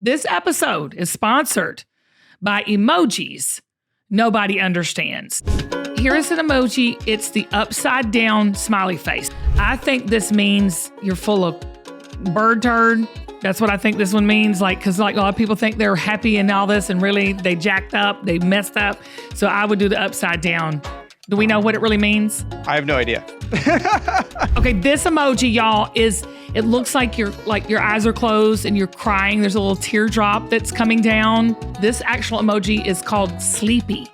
This episode is sponsored by emojis nobody understands. Here is an emoji. It's the upside down smiley face. I think this means you're full of bird turd. That's what I think this one means. Because a lot of people think they're happy and all this, and really they jacked up, they messed up. So I would do the upside down. Do we know what it really means? I have no idea. Okay, this emoji, y'all, it looks like your eyes are closed and you're crying. There's a little teardrop that's coming down. This actual emoji is called sleepy.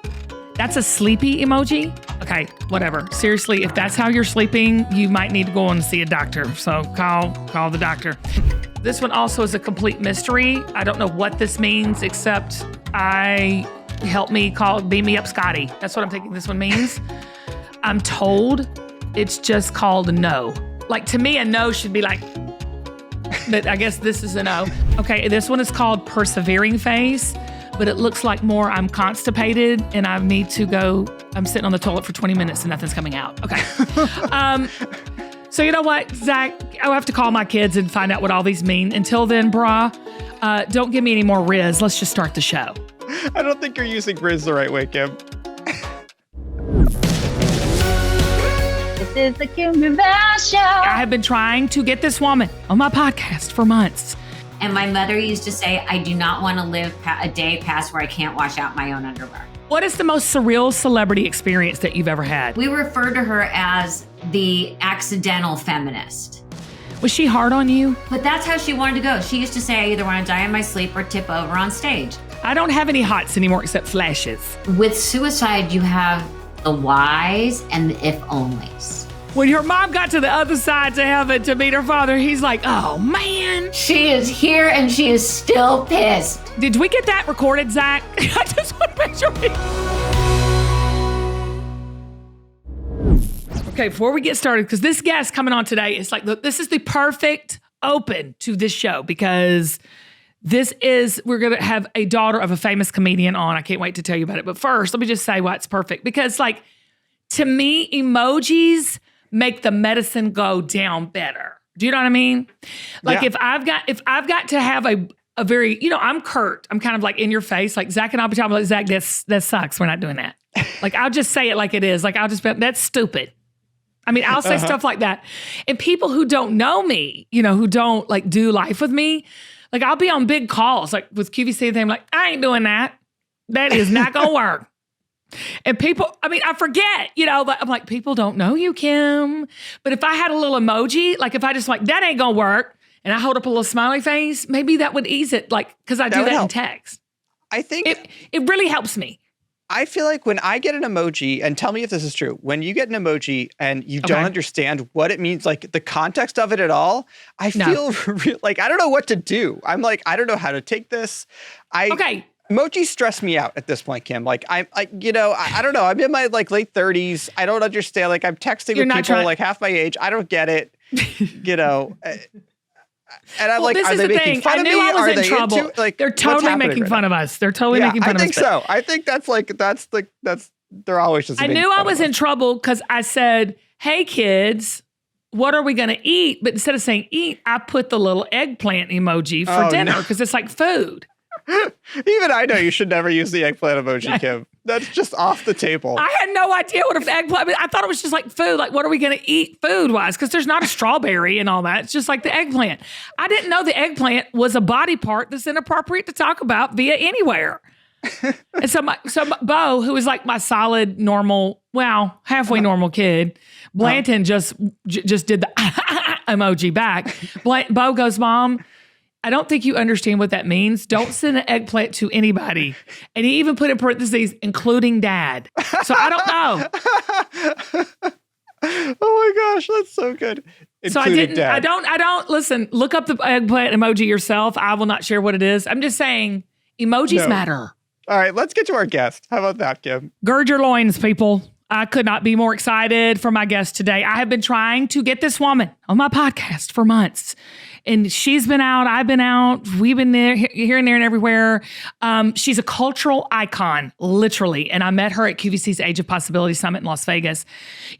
That's a sleepy emoji? Okay, whatever. Seriously, if that's how you're sleeping, you might need to go and see a doctor. So call the doctor. This one also is a complete mystery. I don't know what this means, except beam me up Scotty. That's what I'm thinking this one means. I'm told it's just called a no. Like, to me, a no should be like, but I guess this is a no. Okay, this one is called persevering face, but it looks like more I'm constipated and I need to go. I'm sitting on the toilet for 20 minutes and nothing's coming out. Okay. So you know what, Zach? I'll have to call my kids and find out what all these mean. Until then, don't give me any more Riz. Let's just start the show. I don't think you're using Riz the right way, Kim. This is the Kim Rivers Show. I have been trying to get this woman on my podcast for months. And my mother used to say, I do not want to live a day past where I can't wash out my own underwear. What is the most surreal celebrity experience that you've ever had? We refer to her as the accidental feminist. Was she hard on you? But that's how she wanted to go. She used to say, I either want to die in my sleep or tip over on stage. I don't have any hots anymore except flashes. With suicide, you have the whys and the if onlys. When your mom got to the other side to heaven to meet her father, he's like, oh, man. She is here and she is still pissed. Did we get that recorded, Zach? I just want to make sure Okay, before we get started, because this guest coming on today is this is the perfect open to this show, because we're going to have a daughter of a famous comedian on. I can't wait to tell you about it. But first, let me just say why it's perfect. Because to me, emojis make the medicine go down better. Do you know what I mean? If I've got to have a very, I'm curt. I'm kind of like in your face. Like Zach and I'll be talking like, Zach, that sucks. We're not doing that. I'll just say it like it is. I'll just be, that's stupid. I mean, I'll say stuff like that. And people who don't know me, who don't do life with me, I'll be on big calls, with QVC and they're like, I ain't doing that. That is not going to work. And people, I forget, but I'm like, people don't know you, Kim. But if I had a little emoji, if I just that ain't going to work, and I hold up a little smiley face, maybe that would ease it, because I do that in text. I think it really helps me. I feel like when I get an emoji, and tell me if this is true, when you get an emoji and you don't understand what it means, the context of it at all, I feel I don't know what to do. I'm I don't know how to take this. Emojis stress me out at this point, Kim. I don't know. I'm in my late 30s. I don't understand. I'm texting with people half my age. I don't get it. And I'm are they making fun of me? I was Are in they trouble. Into, They're totally making fun of us. They're totally making fun of us. I think so. I think that's they're always just. I knew I was in trouble because I said, "Hey kids, what are we going to eat?" But instead of saying eat, I put the little eggplant emoji for dinner because it's like food. Even I know you should never use the eggplant emoji, Kim. That's just off the table. I had no idea what an eggplant. I thought it was just food. What are we going to eat food-wise? Because there's not a strawberry and all that. It's just the eggplant. I didn't know the eggplant was a body part that's inappropriate to talk about via anywhere. And so Bo, who is my solid, normal, halfway normal kid, Blanton just did the emoji back. Bo goes, Mom, I don't think you understand what that means. Don't send an eggplant to anybody. And he even put in parentheses, including Dad. So I don't know. Oh my gosh, that's so good. So I don't listen, look up the eggplant emoji yourself. I will not share what it is. I'm just saying emojis matter. All right, let's get to our guest. How about that, Kim? Gird your loins, people. I could not be more excited for my guest today. I have been trying to get this woman on my podcast for months. And she's been out, I've been out, we've been there, here and there and everywhere. She's a cultural icon, literally. And I met her at QVC's Age of Possibility Summit in Las Vegas.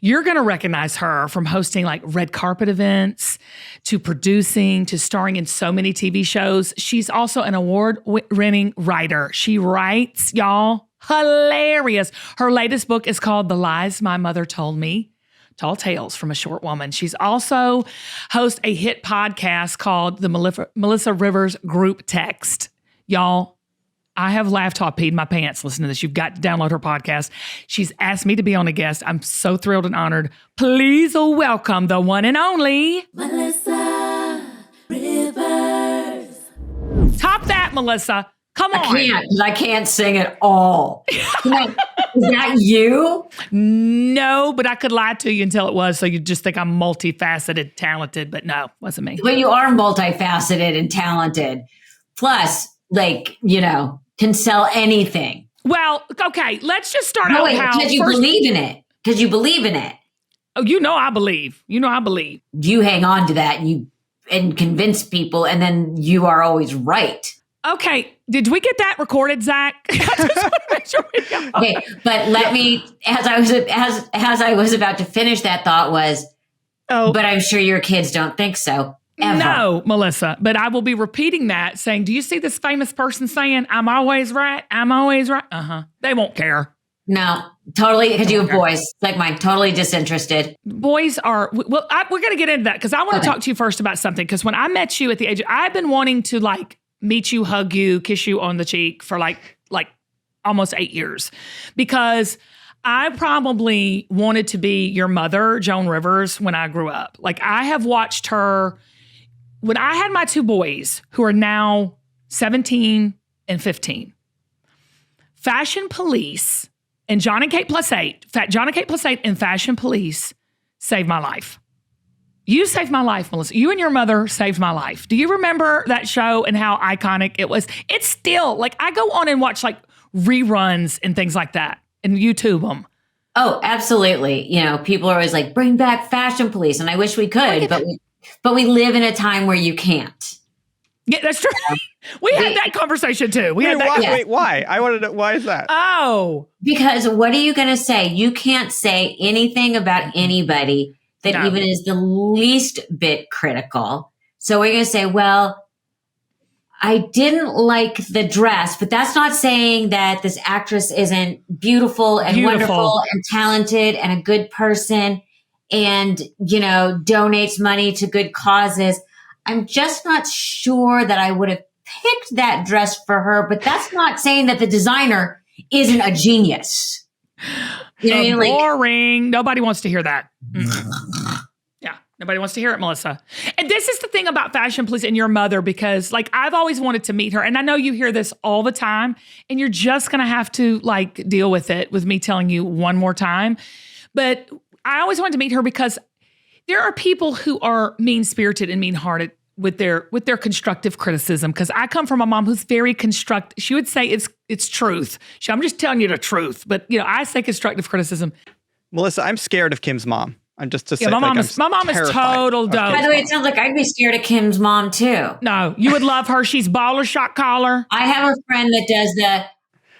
You're going to recognize her from hosting like red carpet events to producing to starring in so many TV shows. She's also an award-winning writer. She writes, y'all, hilarious. Her latest book is called The Lies My Mother Told Me. Tall Tales from a Short Woman. She's also hosts a hit podcast called the Melissa Rivers Group Text. Y'all, I have laughed till I peed my pants listening to this. You've got to download her podcast. She's asked me to be on a guest. I'm so thrilled and honored. Please welcome the one and only Melissa Rivers. Top that, Melissa. Come on. I can't sing at all. Is that you? No, but I could lie to you until it was, so you just think I'm multifaceted, talented, but no, wasn't me. But you are multifaceted and talented. Plus, can sell anything. Well, okay, let's just start out because you believe in it. Because you believe in it. Oh, I believe. I believe. You hang on to that and convince people, and then you are always right. Okay, did we get that recorded, Zach? I just want to make sure we got it. Okay, but let me, as I was about to finish that thought but I'm sure your kids don't think so, ever. No, Melissa, but I will be repeating that, saying, do you see this famous person saying, I'm always right, I'm always right? They won't care. No, totally, because you have boys, like mine, totally disinterested. Boys are, we're going to get into that, because I want to talk to you first about something, because when I met you at the age, I've been wanting to meet you, hug you, kiss you on the cheek for like almost 8 years, because I probably wanted to be your mother, Joan Rivers, when I grew up. Like, I have watched her when I had my two boys, who are now 17 and 15. Fashion Police and John and Kate Plus 8, John and Kate Plus 8 and Fashion Police saved my life. You saved my life, Melissa. You and your mother saved my life. Do you remember that show and how iconic it was? It's still, I go on and watch, reruns and things like that and YouTube them. Oh, absolutely. People are always like, bring back Fashion Police. And I wish we could, but we live in a time where you can't. Yeah, that's true. We had that conversation, too. Wait, why? I want to know, why is that? Oh. Because what are you going to say? You can't say anything about anybody that even is the least bit critical. So we're going to say, well, I didn't like the dress, but that's not saying that this actress isn't beautiful and wonderful and talented and a good person and, donates money to good causes. I'm just not sure that I would have picked that dress for her, but that's not saying that the designer isn't a genius. You know what I mean? Boring. Nobody wants to hear that. Yeah, nobody wants to hear it, Melissa. And this is the thing about Fashion Police and your mother, because I've always wanted to meet her, and I know you hear this all the time, and you're just gonna have to deal with it with me telling you one more time. But I always wanted to meet her because there are people who are mean-spirited and mean-hearted with their constructive criticism, because I come from a mom who's very constructive. She would say it's truth. I'm just telling you the truth, but I say constructive criticism. Melissa, I'm scared of Kim's mom. I'm just to say, my mom is total dope. By the way, it sounds like I'd be scared of Kim's mom too. No, you would love her. She's baller shot caller. I have a friend that does the,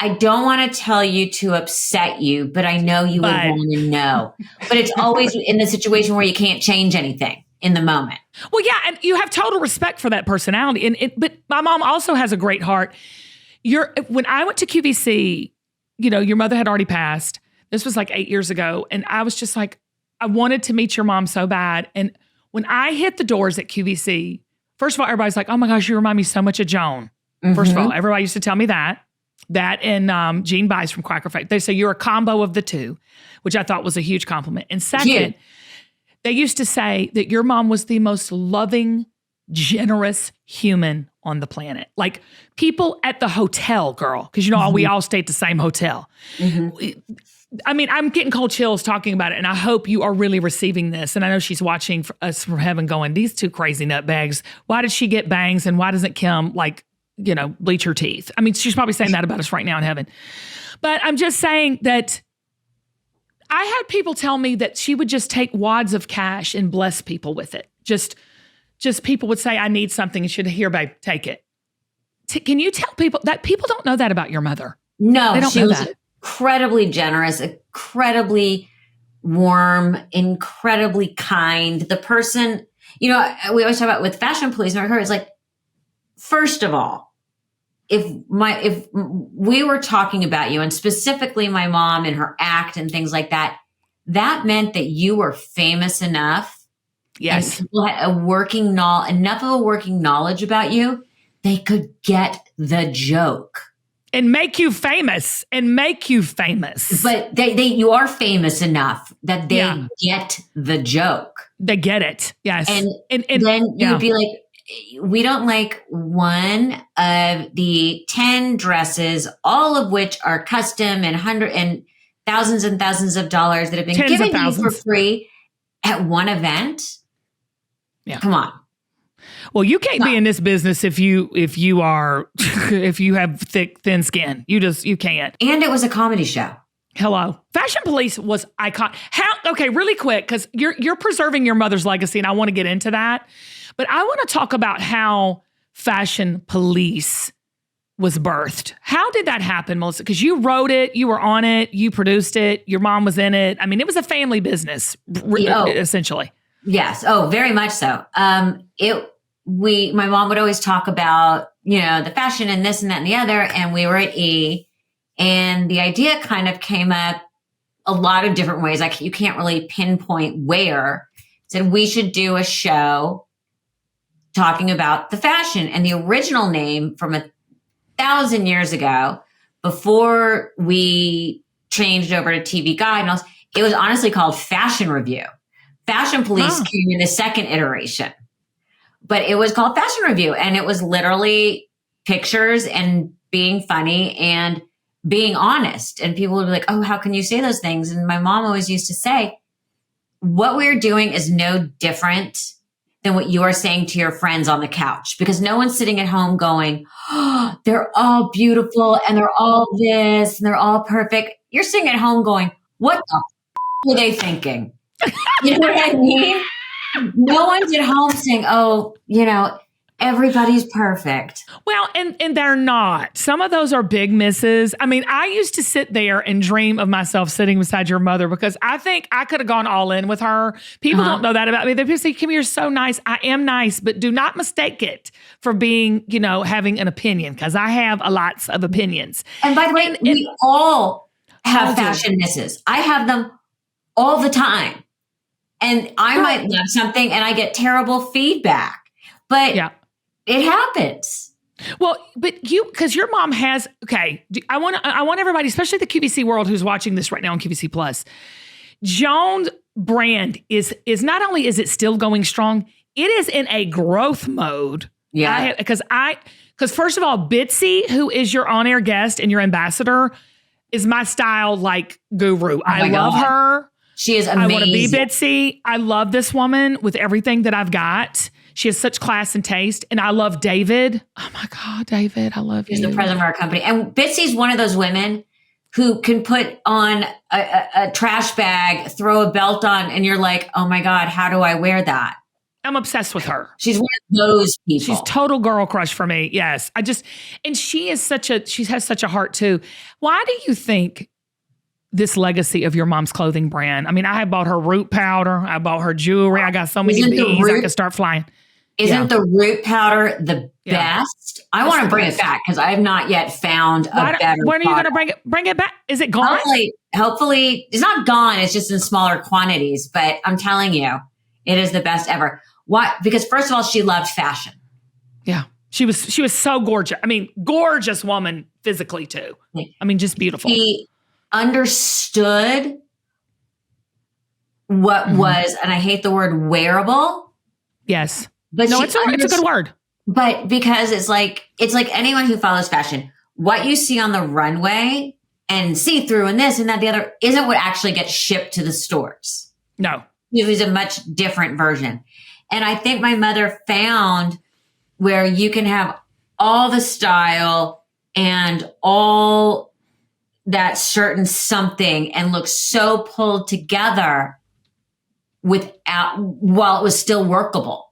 I don't want to tell you to upset you, but I know you would want to know. But it's always in the situation where you can't change anything in the moment. Well, yeah, and you have total respect for that personality. But my mom also has a great heart. When I went to QVC, your mother had already passed. This was 8 years ago. And I was just I wanted to meet your mom so bad. And when I hit the doors at QVC, first of all, everybody's like, oh my gosh, you remind me so much of Joan. Mm-hmm. First of all, everybody used to tell me that. That and Jean Bice from Quacker Factory. They say you're a combo of the two, which I thought was a huge compliment. And second, they used to say that your mom was the most loving, generous human on the planet. People at the hotel, girl, because we all stay at the same hotel. Mm-hmm. I mean, I'm getting cold chills talking about it, and I hope you are really receiving this. And I know she's watching us from heaven going, these two crazy nutbags, why did she get bangs and why doesn't Kim bleach her teeth? I mean, she's probably saying that about us right now in heaven. But I'm just saying that I had people tell me that she would just take wads of cash and bless people with it. Just just people would say, I need something and she'd here, babe, take it. Can you tell people that people don't know that about your mother? No, they don't she know was that. incredibly generous, incredibly warm, incredibly kind. The person, we always talk about with fashion police, and her is like, first of all, if we were talking about you and specifically my mom and her act and things like that, that meant that you were famous enough. Yes. And people had enough of a working knowledge about you, they could get the joke. And make you famous. But you are famous enough that they get the joke. They get it. Yes. And then you'd be like, we don't like one of the 10 dresses, all of which are custom and thousands of dollars that have been given to you for free at one event. Yeah. Come on. Well, you can't be in this business if you have thin skin. You can't. And it was a comedy show. Hello. Fashion Police was iconic. Okay, really quick, because you're preserving your mother's legacy, and I want to get into that. But I want to talk about how Fashion Police was birthed. How did that happen, Melissa? Because you wrote it, you were on it, you produced it, your mom was in it. I mean, it was a family business, essentially. Yes. Oh, very much so. My mom would always talk about, the fashion and this and that and the other. And we were at E, and the idea kind of came up a lot of different ways. Like, you can't really pinpoint where. Said we should do a show talking about the fashion. And the original name from 1,000 years ago, before we changed over to TV Guide, it was honestly called Fashion Review. Fashion Police came in the second iteration, but it was called Fashion Review. And it was literally pictures and being funny and being honest. And people would be like, oh, how can you say those things? And my mom always used to say, what we're doing is no different than what you are saying to your friends on the couch, because no one's sitting at home going, oh, they're all beautiful and they're all this and they're all perfect. You're sitting at home going, what the were they thinking? You know what I mean? No one's at home saying, oh, everybody's perfect. Well, and they're not. Some of those are big misses. I mean, I used to sit there and dream of myself sitting beside your mother, because I think I could have gone all in with her. People don't know that about me. They people say, Kim, you're so nice. I am nice, but do not mistake it for being, having an opinion, because I have lots of opinions. And by the way, we all have fashion misses. I have them all the time. And I might love something and I get terrible feedback, but it happens. Well, but because your mom has, I want everybody, especially the QVC world who's watching this right now on QVC Plus. Joan's brand is not only is it still going strong, it is in a growth mode. Yeah. Because first of all, Bitsy, who is your on-air guest and your ambassador, is my style guru. I love her. She is amazing. I want to be Bitsy. I love this woman with everything that I've got. She has such class and taste. And I love David. Oh my God, David, I love you. He's the president of our company. And Bitsy's one of those women who can put on a trash bag, throw a belt on, and you're like, oh my God, how do I wear that? I'm obsessed with her. She's one of those people. She's total girl crush for me. Yes. And she has such a heart too. Why do you think this legacy of your mom's clothing brand? I mean, I have bought her root powder. I bought her jewelry. I got so many bees. I could start flying. Isn't the root powder the best? I want to bring it back because I have not yet found a better. When are you going to bring it? Bring it back? Is it gone? Hopefully, it's not gone. It's just in smaller quantities. But I'm telling you, it is the best ever. Why? Because first of all, she loved fashion. Yeah, she was so gorgeous. I mean, gorgeous woman physically too. I mean, just beautiful. She understood what was, and I hate the word wearable. Yes. But no, it's a good word. But because it's like anyone who follows fashion, what you see on the runway and see through and this and that, the other isn't what actually gets shipped to the stores. No. It was a much different version. And I think my mother found where you can have all the style and all that certain something and look so pulled together while it was still workable.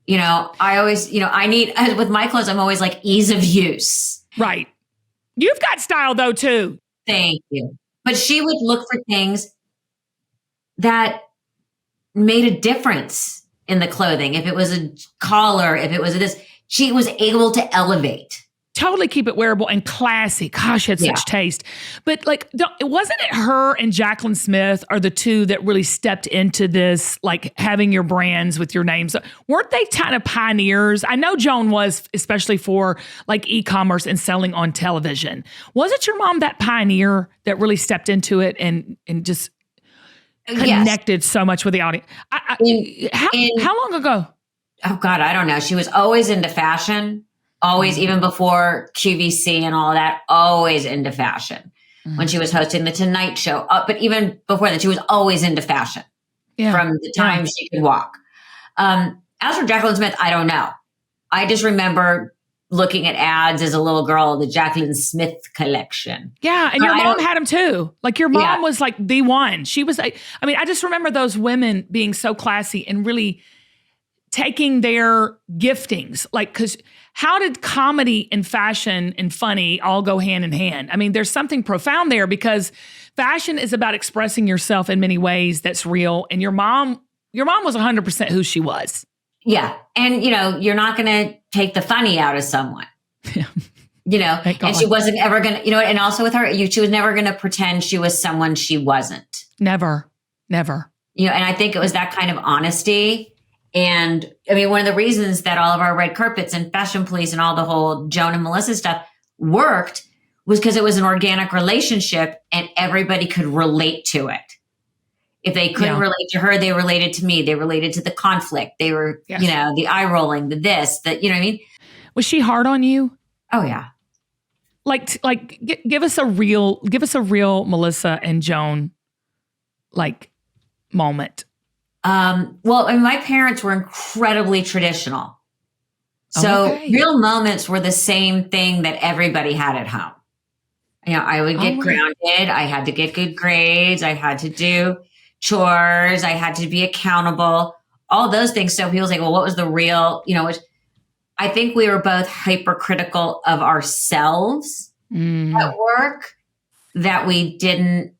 I always, I need, with my clothes, I'm always like ease of use. Right. You've got style though, too. Thank you. But she would look for things that made a difference in the clothing. If it was a collar, if it was this, she was able to elevate. Totally keep it wearable and classy. Gosh, she had such taste. But wasn't it her and Jacqueline Smith are the two that really stepped into this, like having your brands with your names? Weren't they kind of pioneers? I know Joan was, especially for like e-commerce and selling on television. Wasn't your mom that pioneer that really stepped into it and just connected so much with the audience? How long ago? Oh God, I don't know. She was always into fashion. Always, even before QVC and all of that, always into fashion. When she was hosting the Tonight Show, but even before that, she was always into fashion from the time she could walk. As for Jacqueline Smith, I don't know. I just remember looking at ads as a little girl, the Jacqueline Smith collection. Yeah, and your mom had them too. Like your mom was like the one. She was, I just remember those women being so classy and really taking their giftings, because how did comedy and fashion and funny all go hand in hand? I mean, there's something profound there because fashion is about expressing yourself in many ways that's real. And your mom was 100% who she was. Yeah. And, you're not going to take the funny out of someone, and she wasn't ever going to, and also with her, she was never going to pretend she was someone she wasn't. Never. And I think it was that kind of honesty. And one of the reasons that all of our red carpets and Fashion Police and all the whole Joan and Melissa stuff worked was because it was an organic relationship and everybody could relate to it. If they couldn't relate to her, they related to me. They related to the conflict. They were, the eye rolling, the this, that, you know what I mean? Was she hard on you? Oh yeah. Give us a real Melissa and Joan, moment. My parents were incredibly traditional. So real moments were the same thing that everybody had at home. I would get grounded. I had to get good grades. I had to do chores. I had to be accountable, all those things. So people say, well, what was the real, which I think we were both hypercritical of ourselves at work, that we didn't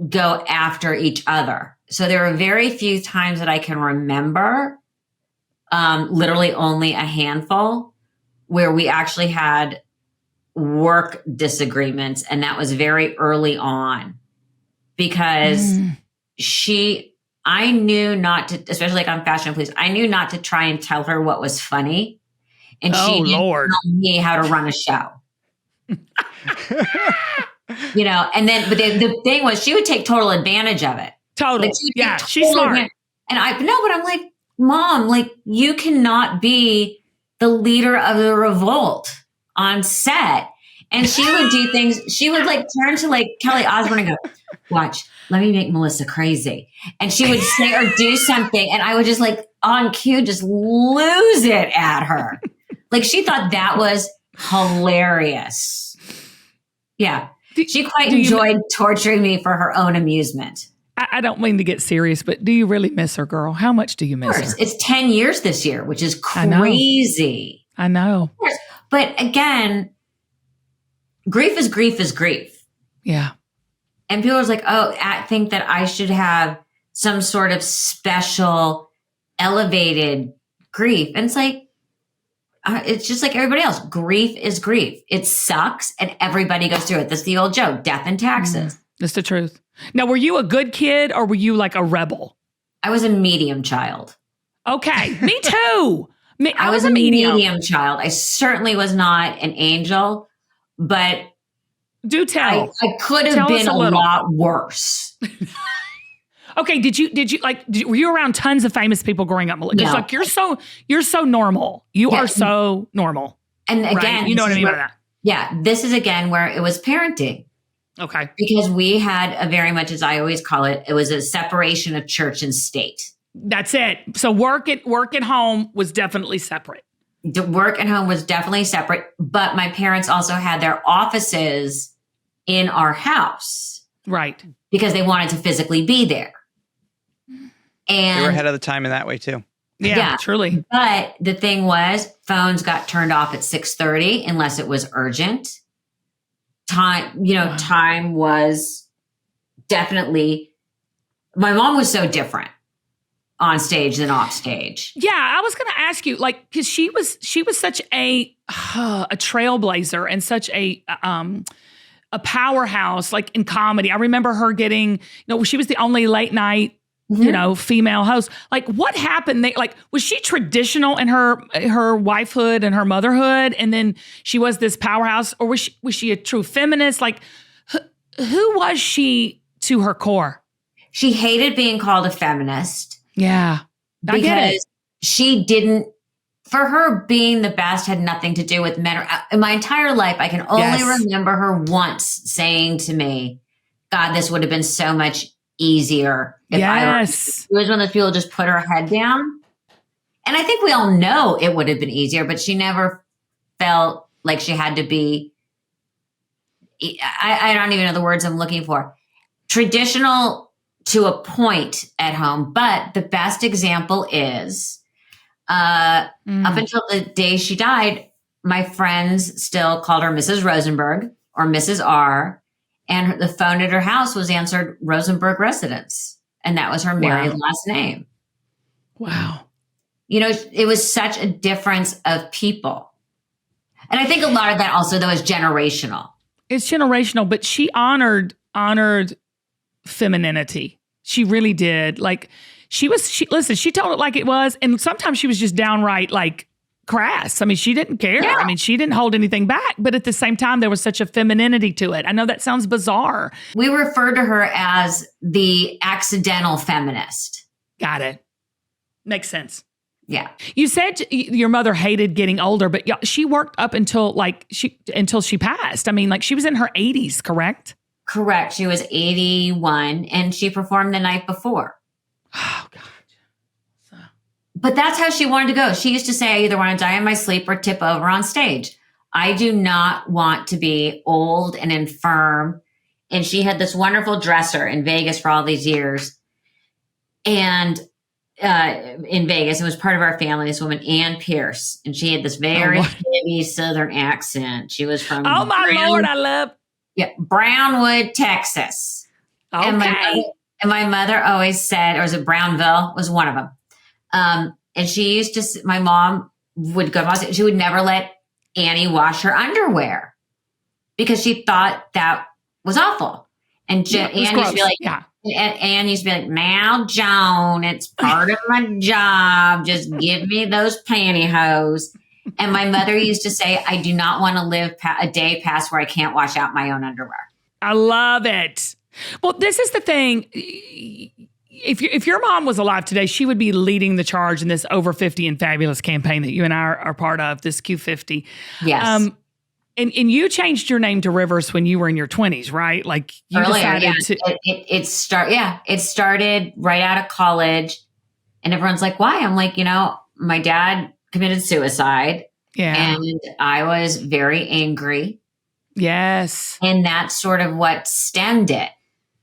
go after each other. So there were very few times that I can remember, literally only a handful, where we actually had work disagreements. And that was very early on because I knew not to, especially on Fashion Police, I knew not to try and tell her what was funny. And she didn't tell me how to run a show. And then, but the thing was, she would take total advantage of it. Totally. She's smart. And but I'm like, Mom, you cannot be the leader of the revolt on set. And she would do things. She would turn to Kelly Osbourne and go, watch, let me make Melissa crazy. And she would say or do something. And I would just on cue, just lose it at her. She thought that was hilarious. Yeah. She quite enjoyed torturing me for her own amusement. I don't mean to get serious, but do you really miss her, girl? How much do you miss her? It's 10 years this year, which is crazy. I know. But again, grief is grief is grief. Yeah. And people are I think that I should have some sort of special, elevated grief. And it's just like everybody else. Grief is grief. It sucks, and everybody goes through it. That's the old joke, death and taxes. That's the truth. Now, were you a good kid or were you a rebel? I was a medium child. Okay, me too. I was a medium child. I certainly was not an angel, but do tell. I could have been a lot worse. Okay, were you around tons of famous people growing up? Because no. you're so normal. You are so normal. And again, right? You know what I mean by that. Yeah, this is again where it was parenting. Okay. Because we had a very much, as I always call it, it was a separation of church and state. That's it. So work at home was definitely separate. The work at home was definitely separate, but my parents also had their offices in our house. Right. Because they wanted to physically be there. And they were ahead of the time in that way too. Yeah, truly. But the thing was, phones got turned off at 6:30 unless it was urgent. Time was definitely, my mom was so different on stage than off stage. Yeah, I was going to ask you, like, because she was such a trailblazer and such a powerhouse, like in comedy. I remember her getting, she was the only late night, female host. Like, what happened? Was she traditional in her wifehood and her motherhood, and then she was this powerhouse, or was she a true feminist? Like, who was she to her core? She hated being called a feminist. Yeah. Because she didn't, for her being the best had nothing to do with men. In my entire life, I can only remember her once saying to me, God, this would have been so much easier if she was one of those people who just put her head down. And I think we all know it would have been easier, but she never felt like she had to be, I don't even know the words I'm looking for. Traditional to a point at home. But the best example is up until the day she died, my friends still called her Mrs. Rosenberg or Mrs. R. And the phone at her house was answered Rosenberg Residence. And that was her married last name. Wow. It was such a difference of people. And I think a lot of that also, though, is generational. It's generational, but she honored femininity. She really did. Like, she told it like it was. And sometimes she was just downright like crass. I mean, she didn't care. Yeah. I mean, she didn't hold anything back, but at the same time, there was such a femininity to it. I know that sounds bizarre. We refer to her as the accidental feminist. Got it. Makes sense. Yeah. You said your mother hated getting older, but she worked up until she passed. I mean, like, she was in her 80s, correct? Correct. She was 81 and she performed the night before. Oh, God. But that's how she wanted to go. She used to say, I either want to die in my sleep or tip over on stage. I do not want to be old and infirm. And she had this wonderful dresser in Vegas for all these years. And in Vegas, it was part of our family, this woman, Ann Pierce. And she had this very heavy Southern accent. She was from Lord, I love. Yeah, Brownwood, Texas. Okay. And my mother always said, or was it Brownville? Was one of them. And she used to, my mom would go, she would never let Annie wash her underwear because she thought that was awful. And Annie used to be like, Anne used to be like, now, Joan, it's part of my job. Just give me those pantyhose. And my mother used to say, I do not want to live a day past where I can't wash out my own underwear. I love it. Well, this is the thing. If your mom was alive today, she would be leading the charge in this Over 50 and Fabulous campaign that you and I are part of, this Q50. Yes. And you changed your name to Rivers when you were in your 20s, right? Like, you decided to. It started right out of college. And everyone's like, why? I'm like, my dad committed suicide. Yeah. And I was very angry. Yes. And that's sort of what stemmed it.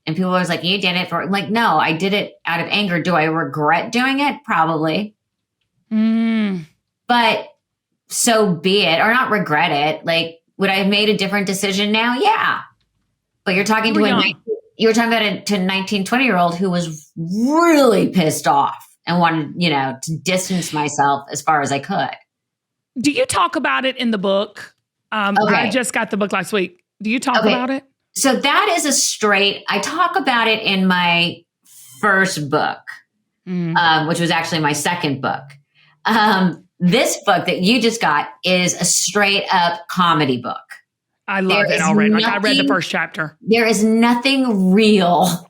And people were always like, you did it for, like, no, I did it out of anger. Do I regret doing it? Probably. But so be it, or not regret it. Like, would I have made a different decision now? Yeah. But you're talking to a 19, 20-year-old who was really pissed off and wanted, to distance myself as far as I could. Do you talk about it in the book? Okay. I just got the book last week. Do you talk about it? So that is I talk about it in my first book, which was actually my second book. This book that you just got is a straight up comedy book. I love it already. I read the first chapter. There is nothing real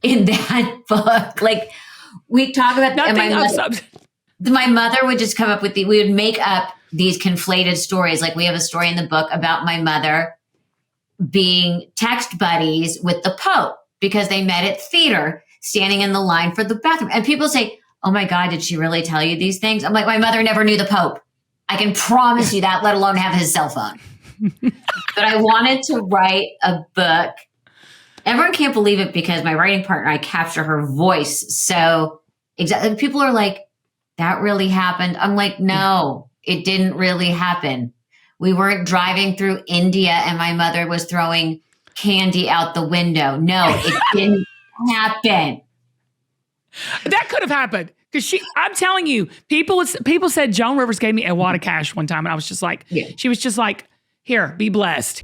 in that book. Like, we talk about my mother would just come up with we would make up these conflated stories. Like, we have a story in the book about my mother being text buddies with the Pope because they met at theater, standing in the line for the bathroom. And people say, oh my God, did she really tell you these things? I'm like, my mother never knew the Pope. I can promise you that, let alone have his cell phone. But I wanted to write a book. Everyone can't believe it because my writing partner, I capture her voice. So exactly, people are like, that really happened. I'm like, no, it didn't really happen. We weren't driving through India and my mother was throwing candy out the window. No, it didn't happen. That could have happened. Because I'm telling you, people said Joan Rivers gave me a wad of cash one time. And I was just like, she was just like, here, be blessed.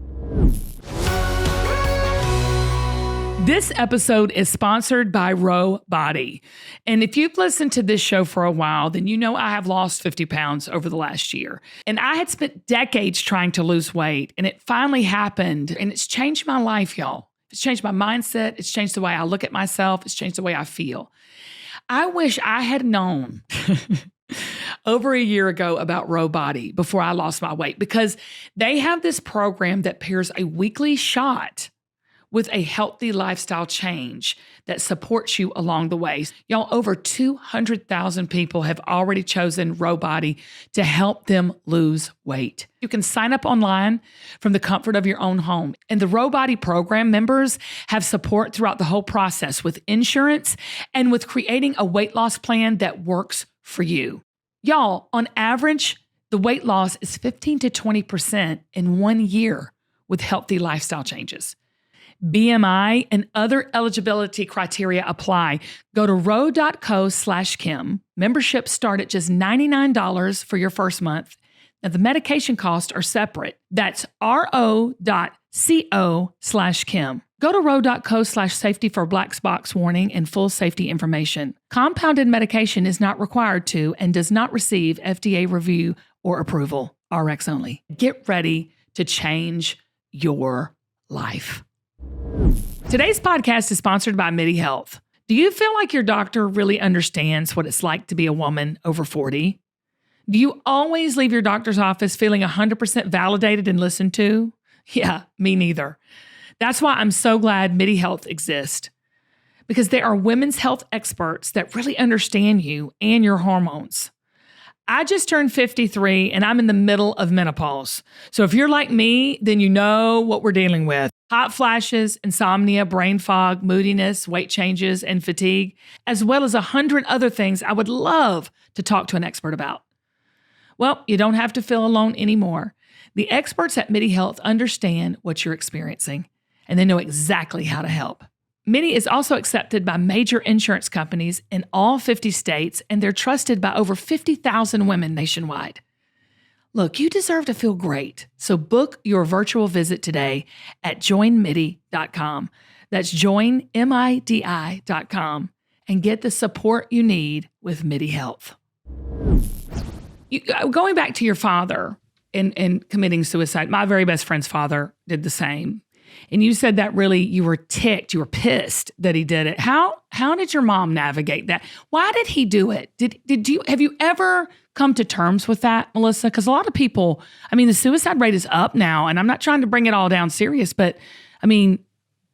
This episode is sponsored by Ro Body. And if you've listened to this show for a while, then you know I have lost 50 pounds over the last year. And I had spent decades trying to lose weight, and it finally happened. And it's changed my life, y'all. It's changed my mindset. It's changed the way I look at myself. It's changed the way I feel. I wish I had known over a year ago about Ro Body before I lost my weight, because they have this program that pairs a weekly shot with a healthy lifestyle change that supports you along the way. Y'all, over 200,000 people have already chosen Ro Body to help them lose weight. You can sign up online from the comfort of your own home. And the Ro Body program members have support throughout the whole process with insurance and with creating a weight loss plan that works for you. Y'all, on average, the weight loss is 15 to 20% in 1 year with healthy lifestyle changes. BMI and other eligibility criteria apply. Go to ro.co/Kim. Memberships start at just $99 for your first month. Now, the medication costs are separate. That's ro.co/Kim. Go to ro.co/safety for black box warning and full safety information. Compounded medication is not required to and does not receive FDA review or approval. RX only. Get ready to change your life. Today's podcast is sponsored by Midi Health. Do you feel like your doctor really understands what it's like to be a woman over 40? Do you always leave your doctor's office feeling 100% validated and listened to? Yeah, me neither. That's why I'm so glad Midi Health exists, because there are women's health experts that really understand you and your hormones. I just turned 53 and I'm in the middle of menopause. So if you're like me, then you know what we're dealing with. Hot flashes, insomnia, brain fog, moodiness, weight changes, and fatigue, as well as 100 other things I would love to talk to an expert about. Well, you don't have to feel alone anymore. The experts at Midi Health understand what you're experiencing, and they know exactly how to help. Midi is also accepted by major insurance companies in all 50 states, and they're trusted by over 50,000 women nationwide. Look, you deserve to feel great, so book your virtual visit today at joinmidi.com. That's joinmidi.com, and get the support you need with Midi Health. Going back to your father and committing suicide, my very best friend's father did the same. And you said that really you were ticked, you were pissed that he did it. How did your mom navigate that? Why did he do it? Have you ever come to terms with that, Melissa? Because a lot of people, I mean, the suicide rate is up now, and I'm not trying to bring it all down serious, but I mean,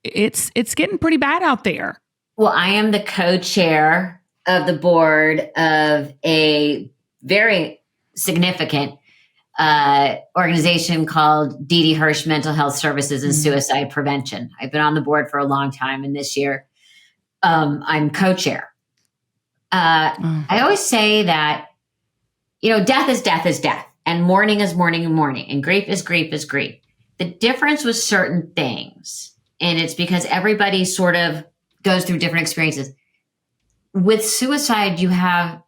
it's getting pretty bad out there. Well, I am the co-chair of the board of a very significant organization called Didi, Hirsch Mental Health Services and Suicide Prevention. I've been on the board for a long time, and this year I'm co-chair. I always say that, death is death is death, and mourning is mourning and mourning, and grief is grief is grief. The difference with certain things, and it's because everybody sort of goes through different experiences. With suicide, you have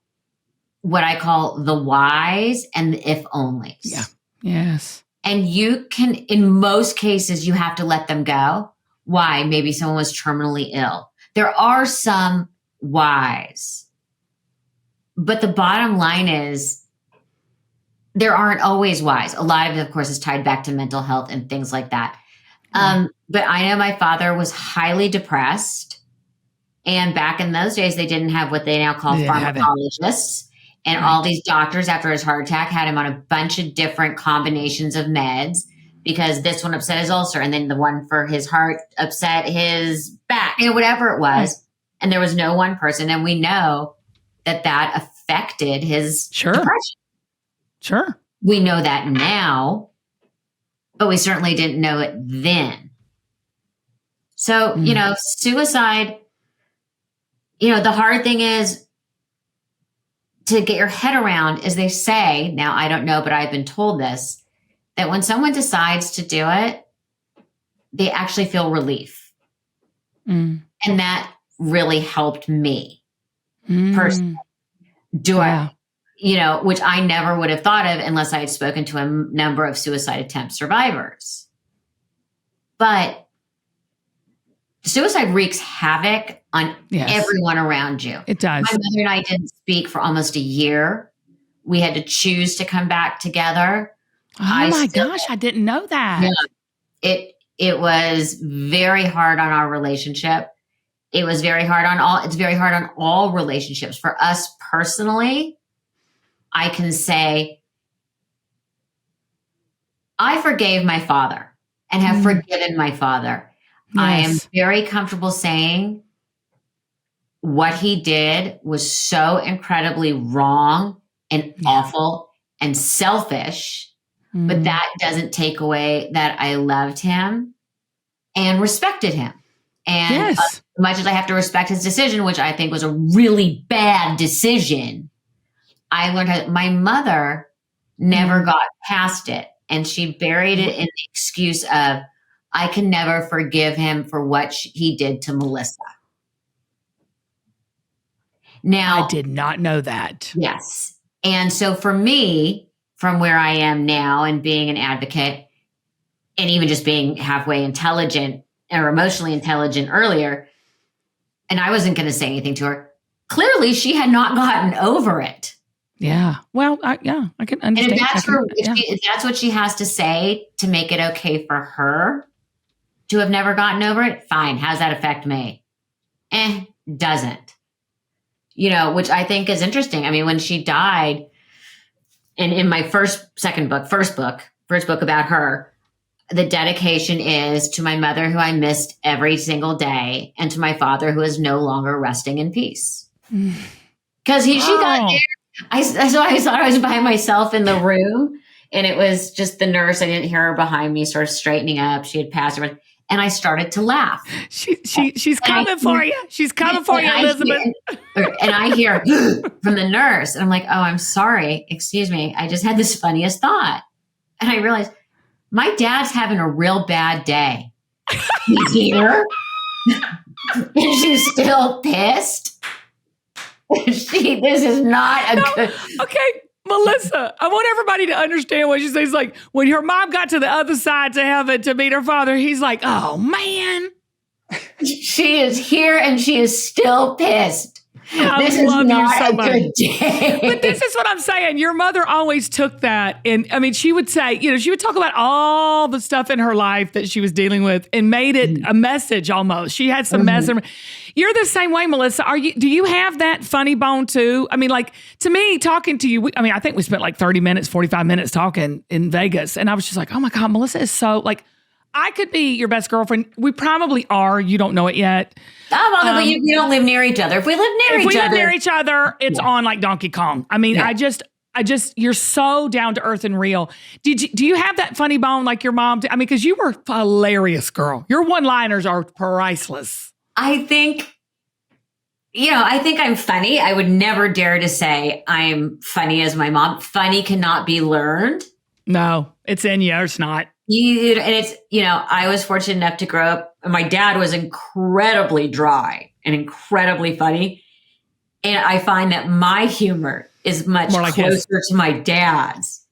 what I call the whys and the if onlys. Yeah. Yes. And you can, in most cases, you have to let them go. Why? Maybe someone was terminally ill. There are some whys. But the bottom line is there aren't always whys. A lot of it, of course, is tied back to mental health and things like that. But I know my father was highly depressed. And back in those days, they didn't have what they now call pharmacologists. And all these doctors, after his heart attack, had him on a bunch of different combinations of meds because this one upset his ulcer, and then the one for his heart upset his back, whatever it was. And there was no one person. And we know that affected his depression. Sure. We know that now, but we certainly didn't know it then. So, suicide, the hard thing is, to get your head around is they say, now I don't know, but I've been told this, that when someone decides to do it, they actually feel relief. And that really helped me personally. Which I never would have thought of unless I had spoken to a number of suicide attempt survivors. But suicide wreaks havoc on everyone around you. It does. My mother and I didn't speak for almost a year. We had to choose to come back together. Oh my gosh, I didn't know that. Yeah, it was very hard on our relationship. It's very hard on all relationships. For us personally, I can say I forgave my father and have forgiven my father. Yes. I am very comfortable saying what he did was so incredibly wrong and awful and selfish, but that doesn't take away that I loved him and respected him. And as much as I have to respect his decision, which I think was a really bad decision, I learned how my mother never got past it. And she buried it in the excuse of, I can never forgive him for what he did to Melissa. Now, I did not know that. Yes. And so for me, from where I am now and being an advocate and even just being halfway intelligent or emotionally intelligent earlier, and I wasn't going to say anything to her, clearly she had not gotten over it. Yeah. Well, I can understand. And if that's what she has to say to make it okay for her to have never gotten over it, fine. How does that affect me? Doesn't. Which I think is interesting. I mean, when she died, and in my first book about her, the dedication is to my mother, who I missed every single day, and to my father, who is no longer resting in peace. Because she got there. I thought I was by myself in the room, and it was just the nurse. I didn't hear her behind me, sort of straightening up. She had passed her, and I started to laugh. She's coming for you. She's coming for you, Elizabeth. And I hear from the nurse, and I'm like, oh, I'm sorry. Excuse me. I just had this funniest thought. And I realized my dad's having a real bad day. He's here. And she's still pissed. This is not a good. Okay, Melissa, I want everybody to understand what she says. Like, when her mom got to the other side to heaven to meet her father, he's like, oh, man. She is here and she is still pissed. This is not a good day. But this is what I'm saying. Your mother always took that. And I mean, she would say, she would talk about all the stuff in her life that she was dealing with and made it a message almost. She had some message. You're the same way, Melissa. Do you have that funny bone too? I mean, like, to me, talking to you, I think we spent like 30 minutes, 45 minutes talking in Vegas. And I was just like, oh my God, Melissa is so like, I could be your best girlfriend. We probably are. You don't know it yet. But you don't live near each other. If we live near each other, it's on like Donkey Kong. I mean, I just, you're so down to earth and real. Do you have that funny bone like your mom did? I mean, because you were a hilarious girl. Your one-liners are priceless. I think I'm funny. I would never dare to say I'm funny as my mom. Funny cannot be learned. No, it's in you. It's not. I was fortunate enough to grow up, and my dad was incredibly dry and incredibly funny. And I find that my humor is much closer to my dad's,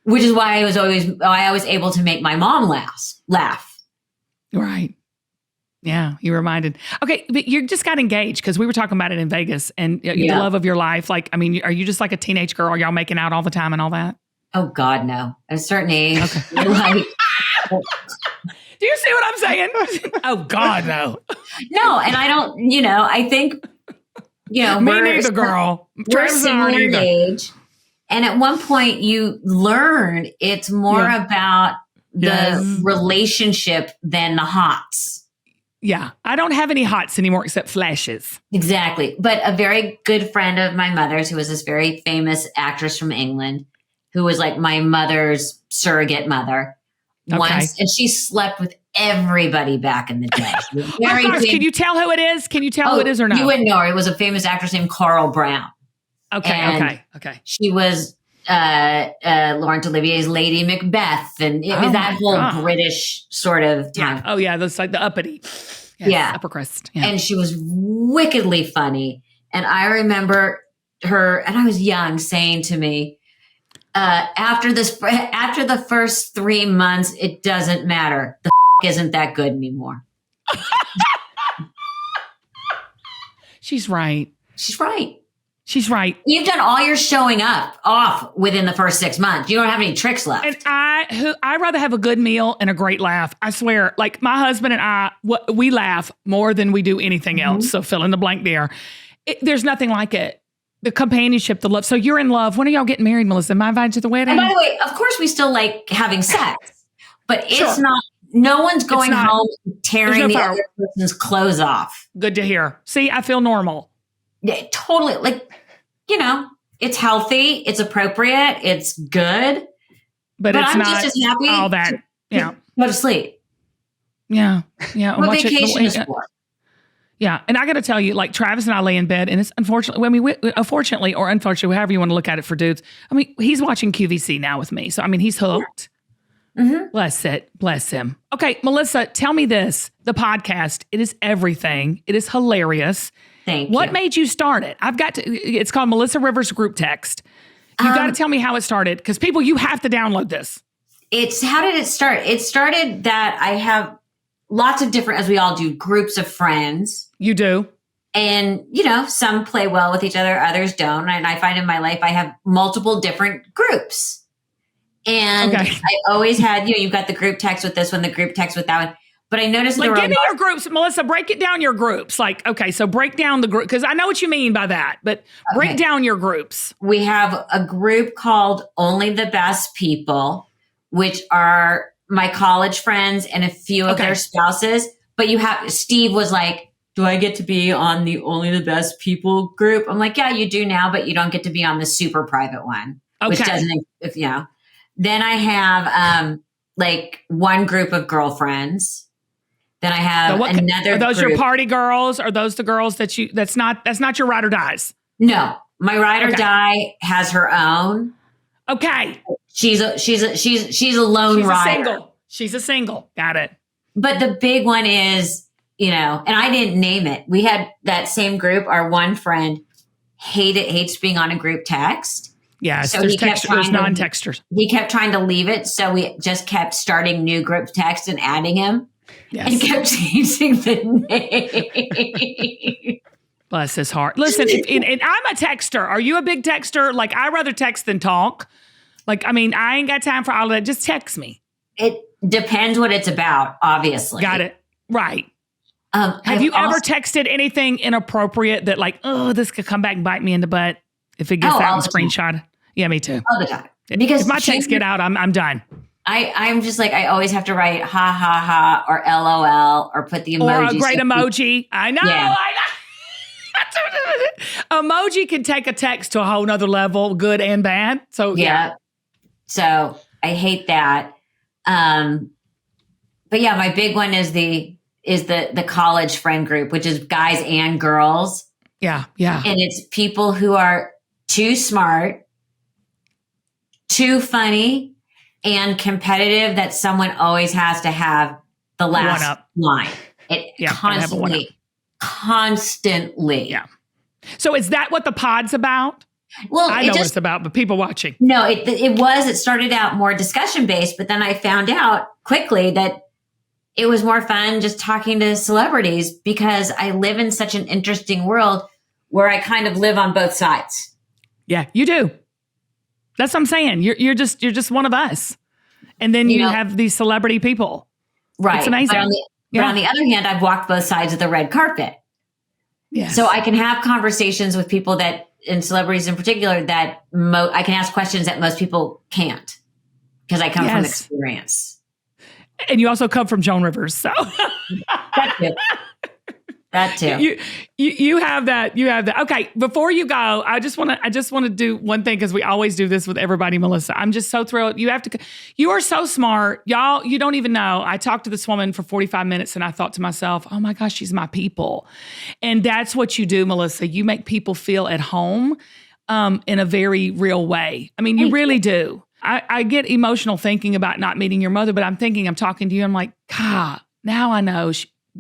which is why I was able to make my mom laugh. Right. Yeah, you reminded. Okay, but you just got engaged because we were talking about it in Vegas and the love of your life. Like, I mean, are you just like a teenage girl? Are y'all making out all the time and all that? Oh God, no. At a certain age. Okay. Do you see what I'm saying? Oh God, no. No, and I don't, I think, me neither, girl. We're similar in age. And at one point you learn it's more about the relationship than the hots. Yeah. I don't have any hots anymore except flashes. Exactly. But a very good friend of my mother's, who was this very famous actress from England, who was like my mother's surrogate mother once, and she slept with everybody back in the day. Can you tell who it is? Can you tell who it is or not? You wouldn't know her. It was a famous actress named Carl Brown. Okay. She was Laurence Olivier's Lady Macbeth, and it was that whole British sort of time. Yeah. Oh yeah, that's like the uppity. Yes, upper crust. Yeah. And she was wickedly funny. And I remember her, and I was young, saying to me, after the first 3 months, it doesn't matter. The isn't that good anymore. She's right. She's right. She's right. You've done all your showing up off within the first 6 months. You don't have any tricks left. And I'd rather have a good meal and a great laugh. I swear, like my husband and I, we laugh more than we do anything else. So fill in the blank there. There's nothing like it. The companionship, the love. So you're in love. When are y'all getting married, Melissa? Am I invited to the wedding? And by the way, of course we still like having sex, but it's not, no one's going home tearing the other person's clothes off. Good to hear. See, I feel normal. Yeah, totally. Like, it's healthy, it's appropriate, it's good. But it's I'm not just as happy all that. Go to sleep. Yeah. What vacation is for. Yeah. And I got to tell you, like Travis and I lay in bed, and it's unfortunately or unfortunately, however you want to look at it for dudes. I mean, he's watching QVC now with me. So, I mean, he's hooked. Mm-hmm. Bless him. Okay, Melissa, tell me this. The podcast, it is everything. It is hilarious. Thank you. What made you start it? It's called Melissa Rivers Group Text. You got to tell me how it started, because people, you have to download this. How did it start? It started that I have lots of different, as we all do, groups of friends. You do. And, some play well with each other, others don't. And I find in my life, I have multiple different groups. And I always had, you've got the group text with this one, the group text with that one. But I noticed give me your groups, Melissa. Break it down, your groups. Like, okay, so break down the group, because I know what you mean by that. But break down your groups. We have a group called Only the Best People, which are my college friends and a few of their spouses. But Steve was like, do I get to be on the Only the Best People group? I'm like, yeah, you do now, but you don't get to be on the super private one, which doesn't, Then I have one group of girlfriends. Then I have another. Are those group. your party girls? Are those the girls that's not your ride or dies? No, my ride or die has her own. Okay. She's a lone rider. She's a single. Got it. But the big one is, and I didn't name it. We had that same group. Our one friend hates being on a group text. Yeah, so there's non-texters. He kept trying to leave it, so we just kept starting new group text and adding him, and kept changing the name. Bless his heart. Listen, and I'm a texter. Are you a big texter? Like, I rather text than talk. Like, I mean, I ain't got time for all of that. Just text me. It depends what it's about, obviously. Got it. Right. Have you ever texted anything inappropriate that, like, oh, this could come back and bite me in the butt if it gets out and screenshot? Yeah, me too. All the time. Because if my texts get out, I'm done. I'm just like, I always have to write ha ha ha or LOL or put the emoji. Or a great emoji. I know. Yeah. Emoji can take a text to a whole nother level, good and bad. So yeah. So I hate that. But yeah, my big one is the college friend group, which is guys and girls. Yeah. Yeah. And it's people who are too smart, too funny, and competitive that someone always has to have the last line. Constantly. Yeah. So is that what the pod's about? Well, I know what it's about, but people watching. No, it started out more discussion based, but then I found out quickly that it was more fun just talking to celebrities because I live in such an interesting world where I kind of live on both sides. Yeah, you do. That's what I'm saying. You're just one of us. And then you have these celebrity people. Right. It's amazing. But on the other hand, I've walked both sides of the red carpet. Yes. So I can have conversations with people and celebrities in particular, that I can ask questions that most people can't because I come from experience. And you also come from Joan Rivers, so that too. You have that. You have that. Okay, before you go, I just want to do one thing because we always do this with everybody, Melissa. I'm just so thrilled. You are so smart, y'all. You don't even know. I talked to this woman for 45 minutes, and I thought to myself, "Oh my gosh, she's my people," and that's what you do, Melissa. You make people feel at home in a very real way. I mean, you really do. I get emotional thinking about not meeting your mother, but I'm talking to you. I'm like, God, now I know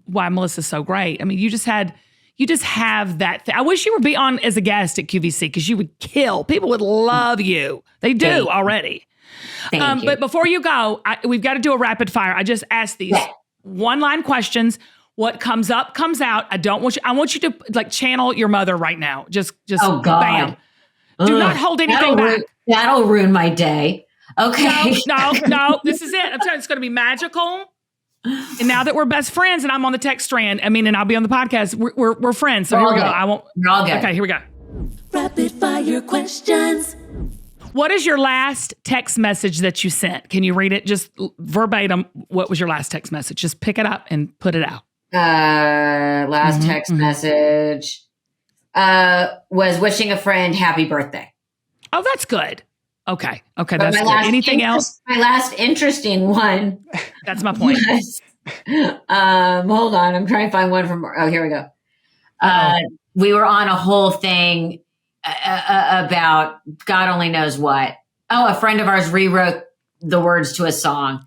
why Melissa's so great. I mean, you just have that thing. I wish you would be on as a guest at QVC because you would kill. People would love you. They do already. Thank you. But before you go, we've got to do a rapid fire. I just asked these one-line questions. What comes up, comes out. I want you to like channel your mother right now. Just oh God. Bam. Do not hold anything back. That'll ruin my day. Okay. No. This is it. I'm telling you, it's going to be magical. And now that we're best friends and I'm on the text strand, and I'll be on the podcast, we're friends. So here we go. I won't. We're all good. Okay, here we go. Rapid fire questions. What is your last text message that you sent? Can you read it? Just verbatim. What was your last text message? Just pick it up and put it out. Last text message was wishing a friend happy birthday. Oh, that's good. Okay, that's good. Anything else? My last interesting one. That's my point. Hold on. I'm trying to find one from. Oh, here we go. We were on a whole thing about God only knows what. Oh, a friend of ours rewrote the words to a song.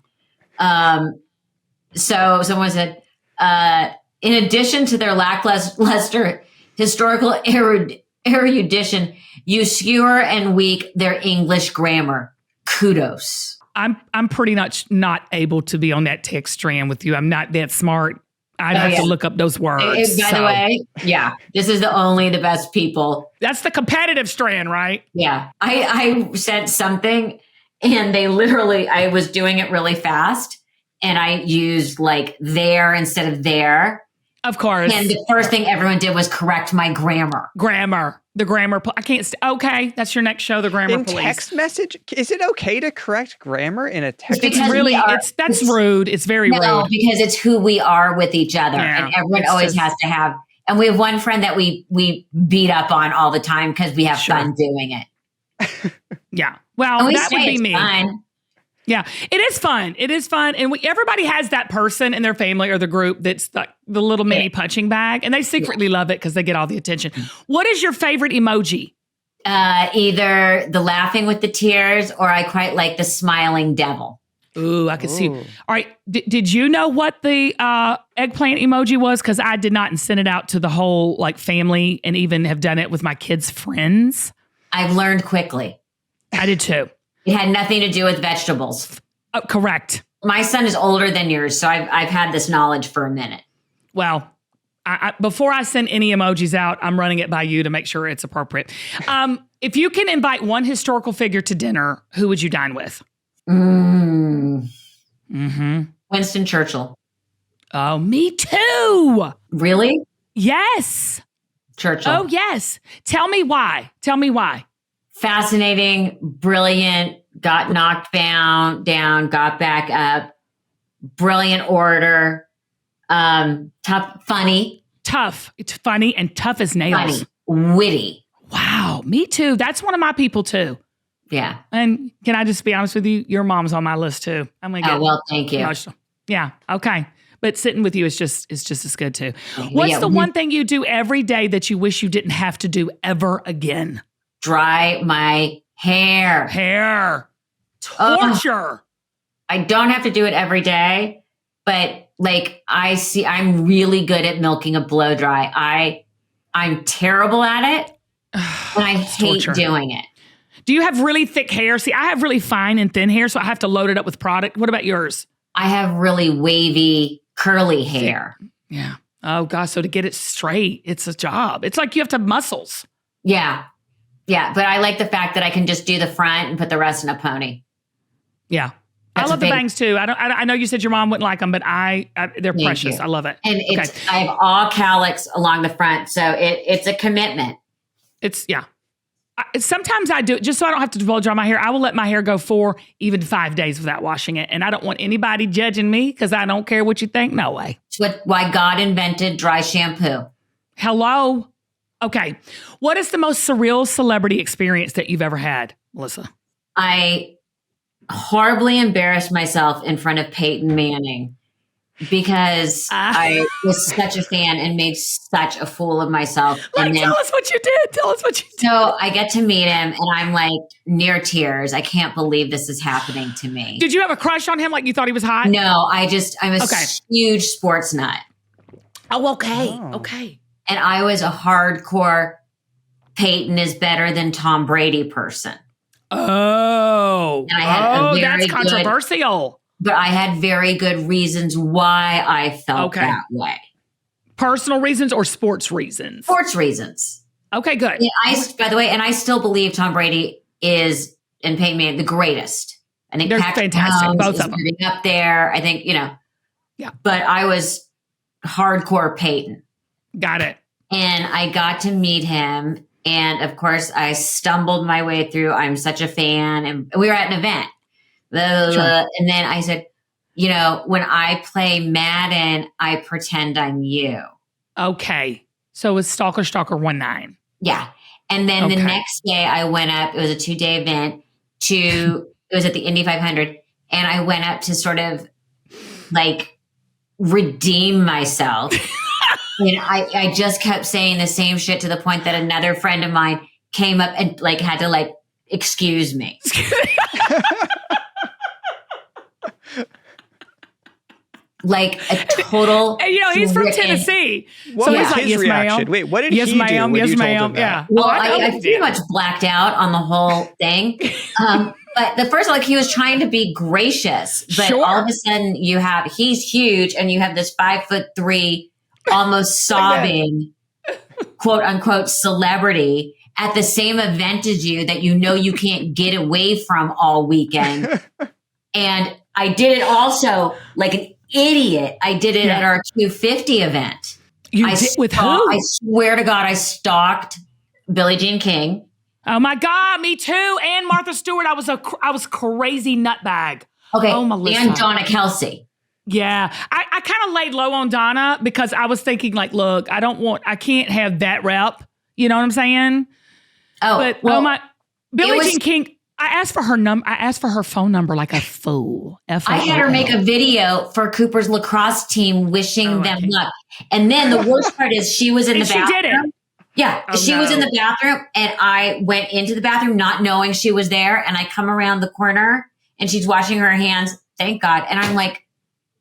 So someone said, in addition to their lackluster historical erudition, you skewer and weak their English grammar. Kudos. I'm pretty much not able to be on that text strand with you. I'm not that smart. I'd have to look up those words. By the way, this is the best people. That's the competitive strand, right? Yeah. I sent something and I was doing it really fast and I used like there instead of there. Of course. And the first thing everyone did was correct my grammar. The grammar. I can't. Okay. That's your next show, the grammar in police. Text message, is it okay to correct grammar in a text? That's rude. It's very rude. No, because it's who we are with each other. Yeah, and everyone always has to have. And we have one friend that we beat up on all the time because we have fun doing it. Yeah. Well, that would be me. Fun. Yeah, it is fun. It is fun. And everybody has that person in their family or the group that's the little mini punching bag. And they secretly love it because they get all the attention. What is your favorite emoji? Either the laughing with the tears or I quite like the smiling devil. Ooh, I could see. All right. Did you know what the eggplant emoji was? Because I did not and sent it out to the whole family and even have done it with my kids' friends. I've learned quickly. I did too. It had nothing to do with vegetables. Correct. My son is older than yours, so I've had this knowledge for a minute. Well, before I send any emojis out, I'm running it by you to make sure it's appropriate. If you can invite one historical figure to dinner, who would you dine with? Winston Churchill. Oh, me too. Really? Yes. Churchill. Oh, yes. Tell me why. Fascinating, brilliant, got knocked down, got back up, brilliant orator, tough, funny. Tough. It's funny and tough as nails. Funny, witty. Wow, me too. That's one of my people too. Yeah. And can I just be honest with you? Your mom's on my list too. I'm going to get thank you. emotional. Yeah, okay. But sitting with you is just as good too. What's the one thing you do every day that you wish you didn't have to do ever again? Dry my hair. Torture. I don't have to do it every day, but I'm really good at milking a blow dry. I'm terrible at it, and I hate doing it. Do you have really thick hair? See, I have really fine and thin hair, so I have to load it up with product. What about yours? I have really wavy, curly hair. Yeah. Oh gosh. So to get it straight, it's a job. It's like you have to have muscles. Yeah. Yeah, but I like the fact that I can just do the front and put the rest in a pony. Yeah. I love the bangs too. I know you said your mom wouldn't like them, but they're precious. I love it. And I have all calyx along the front, so it's a commitment. Sometimes I do it just so I don't have to blow dry my hair. I will let my hair go 4, even 5 days without washing it. And I don't want anybody judging me because I don't care what you think. No way. It's why God invented dry shampoo. Hello. Okay. What is the most surreal celebrity experience that you've ever had, Melissa? I horribly embarrassed myself in front of Peyton Manning. because I was such a fan and made such a fool of myself. Like, tell us what you did. Tell us what you did. So I get to meet him and I'm like near tears. I can't believe this is happening to me. Did you have a crush on him? Like you thought he was hot? No, I'm a huge sports nut. Oh, okay. Oh. Okay. And I was a hardcore Peyton is better than Tom Brady person. Oh. And I had that's controversial. But I had very good reasons why I felt that way. Personal reasons or sports reasons? Sports reasons. Okay, good. By the way, and I still believe Tom Brady is, and Peyton Manning, the greatest. I think they're fantastic, both of them. Up there, I think, Yeah. But I was hardcore Peyton. Got it. And I got to meet him. And of course, I stumbled my way through. I'm such a fan. And we were at an event. Sure. And then I said, when I play Madden, I pretend I'm you. Okay. So it was Stalker 19. Yeah. And then the next day I went up, it was a 2-day event it was at the Indy 500. And I went up to sort of like redeem myself. And I just kept saying the same shit to the point that another friend of mine came up and like had to like excuse me. Like a total. And, he's from Tennessee. What was his reaction? Wait, what did he do when you told him that? Yeah. Well, I pretty much blacked out on the whole thing. But the first, he was trying to be gracious, but all of a sudden he's huge and you have this 5'3", almost sobbing, quote unquote, celebrity at the same event as you that you can't get away from all weekend. And I did it also like an idiot. I did it at our 250 event. With who? I swear to God, I stalked Billie Jean King. Oh my God, me too. And Martha Stewart. I was crazy nutbag. Okay. Oh, Melissa. And Donna Kelsey. Yeah. I kind of laid low on Donna because I was thinking like, look, I can't have that rep. You know what I'm saying? Oh, but Billie Jean King, I asked for her I asked for her phone number like a fool. I had her make a video for Cooper's lacrosse team wishing them luck. And then the worst part is she was in the bathroom. She did it. Yeah. She was in the bathroom and I went into the bathroom not knowing she was there. And I come around the corner and she's washing her hands. Thank God. And I'm like,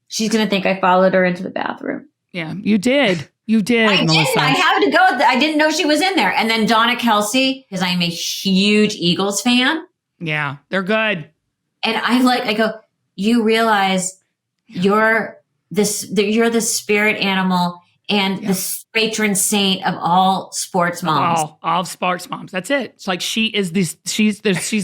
she's going to think I followed her into the bathroom. Yeah, you did. You did, Melissa. I had to go. I didn't know she was in there. And then Donna Kelsey, because I'm a huge Eagles fan. Yeah, they're good. And I go, you realize you're the spirit animal and the patron saint of all sports moms. All sports moms. That's it. It's like she's the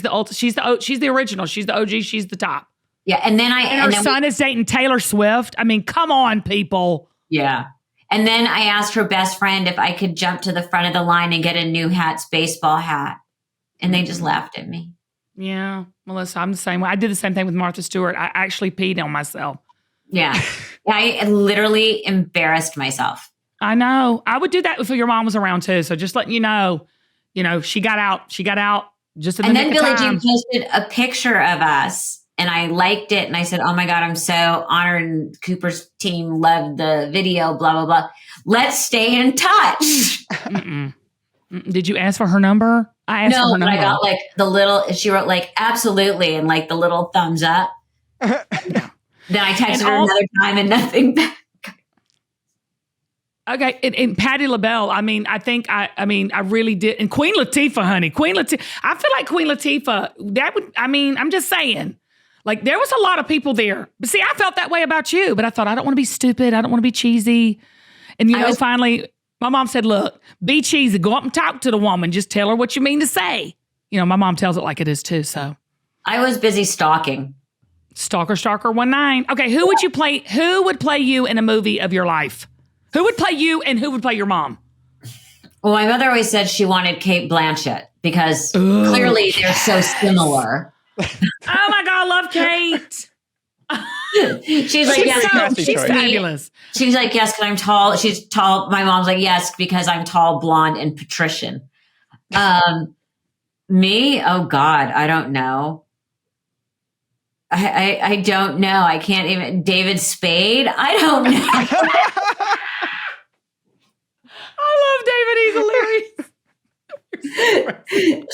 original. She's the OG. She's the top. Yeah, and then her son is dating Taylor Swift. I mean, come on, people. Yeah. And then I asked her best friend if I could jump to the front of the line and get a new baseball hat. And they just laughed at me. Yeah, Melissa, I'm the same way. I did the same thing with Martha Stewart. I actually peed on myself. Yeah. I literally embarrassed myself. I know. I would do that if your mom was around too. So just letting you know, she got out just in the nick of time. And then Billie Jean posted a picture of us. And I liked it. And I said, oh my God, I'm so honored. And Cooper's team loved the video, blah, blah, blah. Let's stay in touch. Did you ask for her number? I asked for her number. No, but I got she wrote absolutely. And the little thumbs up. Then I texted her another time and nothing back. Okay. And Patti LaBelle, I really did. And Queen Latifah, honey. I feel like Queen Latifah, I'm just saying. There was a lot of people there. But see, I felt that way about you. But I thought, I don't want to be stupid. I don't want to be cheesy. And, finally, my mom said, look, be cheesy. Go up and talk to the woman. Just tell her what you mean to say. My mom tells it like it is, too. So I was busy stalking. Stalker 19. Okay, who would you play? Who would play you in a movie of your life? Who would play you and who would play your mom? Well, my mother always said she wanted Cate Blanchett because clearly they're so similar. Oh my God, I love Kate. She's like, she's fabulous. She's like, yes, because I'm tall. She's tall. My mom's like, yes, because I'm tall, blonde, and patrician. Me? Oh God, I don't know. I don't know. I can't even. David Spade? I don't know. I love David. He's hilarious.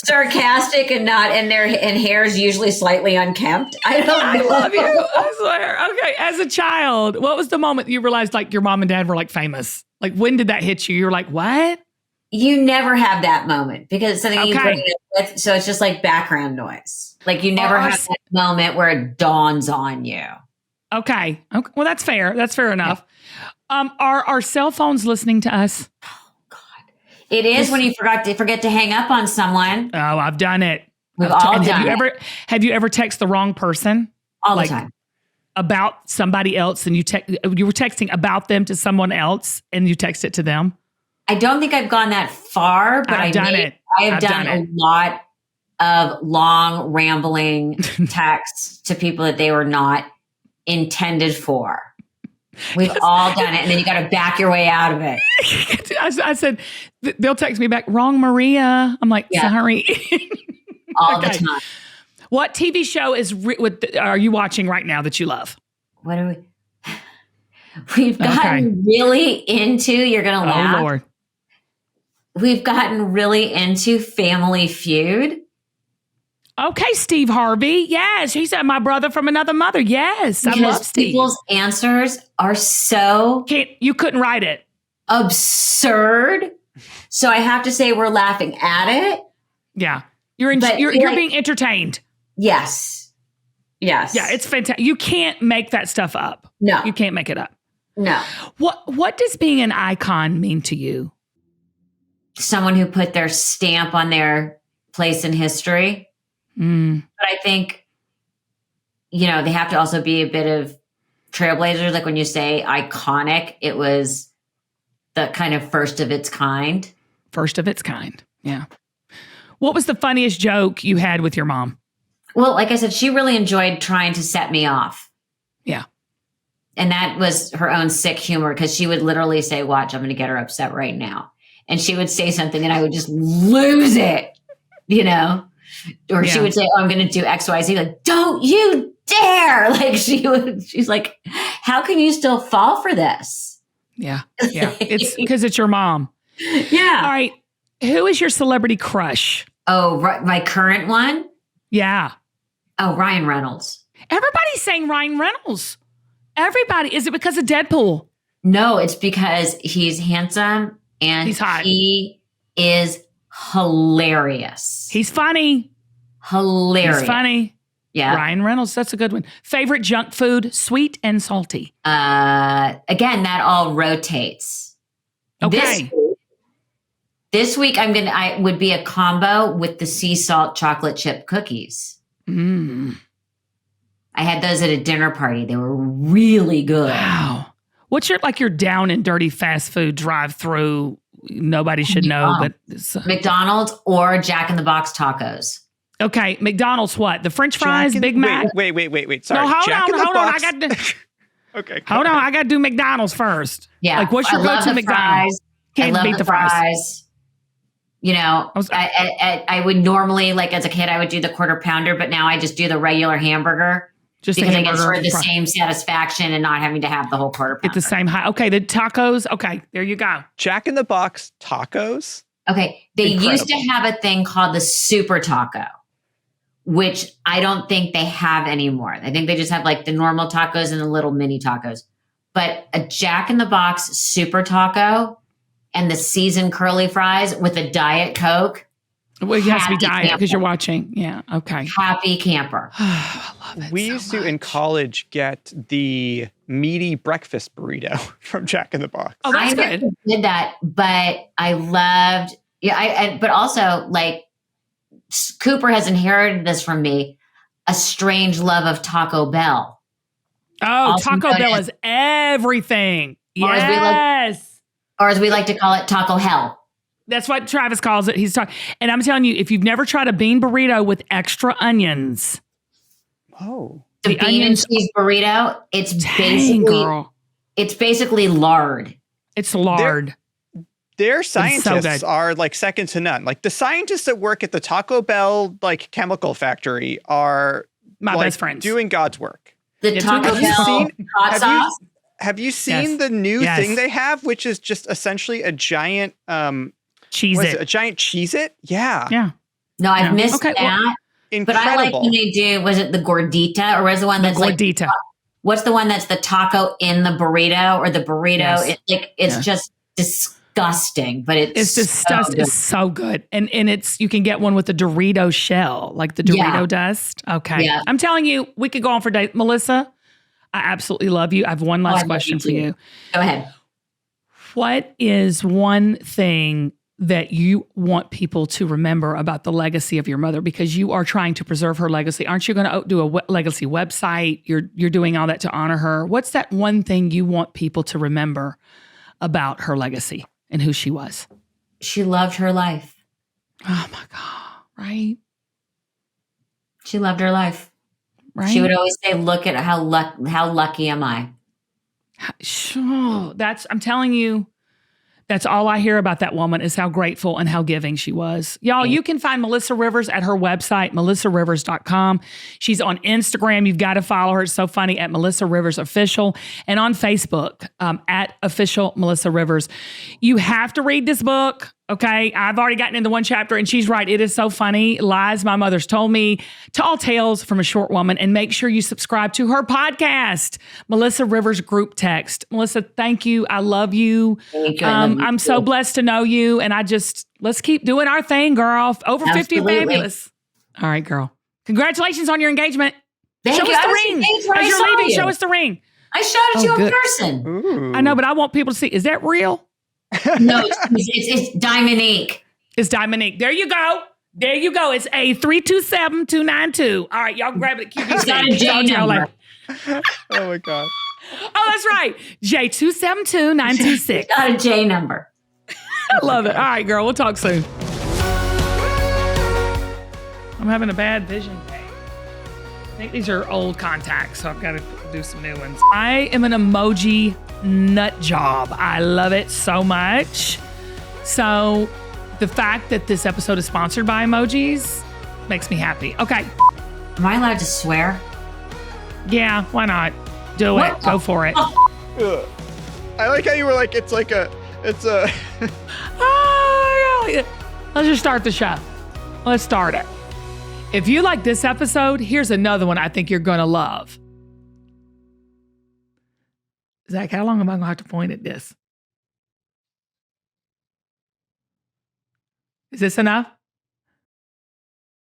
Sarcastic and not, and hair is usually slightly unkempt. I don't know. I love you. I swear. Okay. As a child, what was the moment you realized like your mom and dad were like famous? Like when did that hit you? You were like, what? You never have that moment because it's something you bring it with. So it's just like background noise. Like you never have that moment where it dawns on you. Okay. Well, that's fair. That's fair enough. Are our cell phones listening to us? Oh God. It is when you forget to hang up on someone. Oh, I've done it. We've all done it. Have you ever texted the wrong person? All the time. About somebody else and you were texting about them to someone else and you text it to them? I don't think I've gone that far, but I've done it. I have done a lot of long rambling texts to people that they were not intended for. We've all done it. And then you got to back your way out of it. I said, they'll text me back, wrong Maria. I'm like, sorry. All the time. What TV show are you watching right now that you love? What are we? We've gotten really into, you're going to laugh. Oh, Lord. We've gotten really into Family Feud. Okay, Steve Harvey. Yes, he said my brother from another mother. Yes, I love Steve. People's answers are so... You couldn't write it. Absurd. So I have to say we're laughing at it. Yeah. You're being entertained. Yes. Yes. Yeah, it's fantastic. You can't make that stuff up. No. You can't make it up. No. What does being an icon mean to you? Someone who put their stamp on their place in history. But I think, they have to also be a bit of trailblazers. Like when you say iconic, it was the kind of first of its kind. First of its kind. Yeah. What was the funniest joke you had with your mom? Well, like I said, she really enjoyed trying to set me off. Yeah. And that was her own sick humor because she would literally say, watch, I'm going to get her upset right now. And she would say something and I would just lose it, Or she would say, oh, I'm going to do X, Y, Z. Like, don't you dare. Like she's like, how can you still fall for this? Yeah. Yeah. It's because it's your mom. Yeah. All right. Who is your celebrity crush? Oh, my current one? Yeah. Oh, Ryan Reynolds. Everybody's saying Ryan Reynolds. Everybody. Is it because of Deadpool? No, it's because he's handsome and he's hot. He is hilarious. He's funny. Hilarious. He's funny. Yeah. Ryan Reynolds. That's a good one. Favorite junk food, sweet and salty. Again, that all rotates. Okay. This week I would be a combo with the sea salt chocolate chip cookies. I had those at a dinner party. They were really good. Wow. What's your down and dirty fast food drive-through? Nobody should know, but McDonald's or Jack in the Box tacos. Okay, McDonald's what? The French fries, Big Mac? Wait. Sorry. No, hold on. I got to. Okay. Hold on. I got to do McDonald's first. Yeah. Like, what's your go-to McDonald's? I love the fries. I would normally, like as a kid, I would do the quarter pounder, but now I just do the regular hamburger. Just because I get sort of the same satisfaction and not having to have the whole quarter pounder. Get the same high. Okay, the tacos. Okay, there you go. Jack in the Box tacos. Okay, they used to have a thing called the super taco, which I don't think they have anymore. I think they just have like the normal tacos and the little mini tacos. But a Jack in the Box super taco and the seasoned curly fries with a Diet Coke. Well, it has to be diet because you're watching. Yeah. Okay. Happy camper. I love it. We used to in college get the meaty breakfast burrito from Jack in the Box. Oh, that's good. I never did that, but I loved. Yeah, but also like Cooper has inherited this from me, a strange love of Taco Bell. Oh, Taco Bell is everything. Yes. Or as we like to call it, Taco Hell. That's what Travis calls it. He's talking, and I'm telling you, if you've never tried a bean burrito with extra onions, the bean and cheese burrito, it's basically lard. It's lard. Their scientists are like second to none. Like the scientists that work at the Taco Bell like chemical factory are my like, best friends. doing God's work. The Taco Bell hot sauce. Have you seen the new thing they have, which is just essentially a giant Cheez-It. A giant Cheez-It? Yeah. Yeah. No, I've missed that. Well, incredible. But I like when they do, was it the gordita or was the one that's gordita. Like, what's the one that's the taco in the burrito or the burrito? Yes. It's just disgusting, but it's disgusting. It's so good. And it's, you can get one with the Dorito shell, like the Dorito dust. Okay. Yeah. I'm telling you, we could go on for days. Melissa, I absolutely love you. I have one last question for you. Go ahead. What is one thing that you want people to remember about the legacy of your mother? Because you are trying to preserve her legacy. Aren't you going to do a legacy website? You're doing all that to honor her. What's that one thing you want people to remember about her legacy and who she was? She loved her life. Oh my God. Right? She loved her life. Right? She would always say, look at how lucky am I? Sure. I'm telling you, that's all I hear about that woman is how grateful and how giving she was. Y'all, you can find Melissa Rivers at her website, melissarivers.com. She's on Instagram. You've got to follow her. It's so funny, at Melissa Rivers Official, and on Facebook at Official Melissa Rivers. You have to read this book. Okay, I've already gotten into one chapter, and she's right. It is so funny. Lies my mother's told me. Tall Tales from a Short Woman. And make sure you subscribe to her podcast, Melissa Rivers Group Text. Melissa, thank you. I love you. Thank you. I'm so blessed to know you. And let's keep doing our thing, girl. Over 50 and fabulous. All right, girl. Congratulations on your engagement. Thank you. Show us the ring. As you're leaving, show us the ring. I showed it to you in person. Ooh. I know, but I want people to see. Is that real? No, it's Dominique. It's Dominique. There you go. There you go. It's A327292. All right, y'all grab it. It's got a J number. Oh my God. Oh, that's right. J272926. It's got a J number. I love it. All right, girl. We'll talk soon. I'm having a bad vision day. I think these are old contacts, so I've got to do some new ones. I am an emoji nut job. I love it so much. So the fact that this episode is sponsored by emojis makes me happy. Okay. Am I allowed to swear? Yeah, why not? Do it. Go for it. Ugh. I like how you were like, it's a. Oh, yeah. Let's just start the show. Let's start it. If you like this episode, here's another one I think you're going to love. Zach, how long am I going to have to point at this? Is this enough?